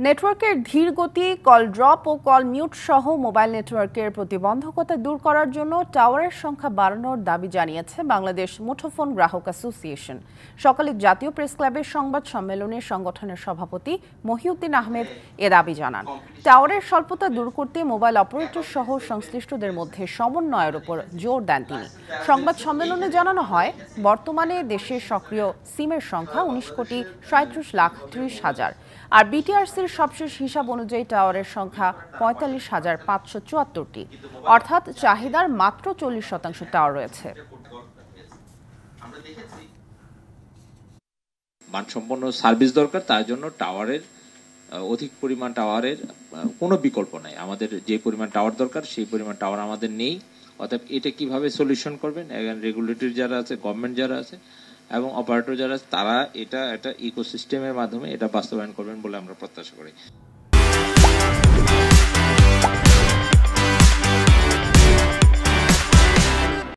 নেটওয়ার্কের ধীর গতি, কল ড্রপ ও কল মিউট সহ মোবাইল নেটওয়ার্কের প্রতিবন্ধকতা দূর করার জন্য টাওয়ারের সংখ্যা বাড়ানোর দাবি জানিয়েছে বাংলাদেশ মুঠোফোন গ্রাহক অ্যাসোসিয়েশন। সকালে জাতীয় প্রেস ক্লাবের সংবাদ সম্মেলনে সংগঠনের সভাপতি মহিউদ্দিন আহমেদ এ দাবি জানান। টাওয়ারের স্বল্পতা দূর করতে মোবাইল অপারেটর সহ সংশ্লিষ্টদের মধ্যে সমন্বয়ের উপর জোর দেন তিনি। সংবাদ সম্মেলনে জানানো হয়, বর্তমানে দেশে সক্রিয় সিমের সংখ্যা 19,37,30,000 আর বিটিআরসির সবশেষ হিসাব অনুযায়ী টাওয়ারের সংখ্যা 45,574টি, অর্থাৎ চাহিদার মাত্র 40% টাওয়ার রয়েছে। মানসম্পন্ন সার্ভিস দরকার, তার জন্য টাওয়ারের অধিক পরিমাণ টাওয়ারের কোনো বিকল্প নাই। আমাদের যে পরিমাণ টাওয়ার দরকার সেই পরিমাণ টাওয়ার আমাদের নেই। অর্থাৎ এটা কিভাবে সলিউশন করবেন, রেগুলেটরি যারা আছে, গভর্নমেন্ট যারা আছে এবং অপারেটর যারা আছে, তারা এটা একটা ইকোসিস্টেমের মাধ্যমে এটা বাস্তবায়ন করবেন বলে আমরা প্রত্যাশা করি।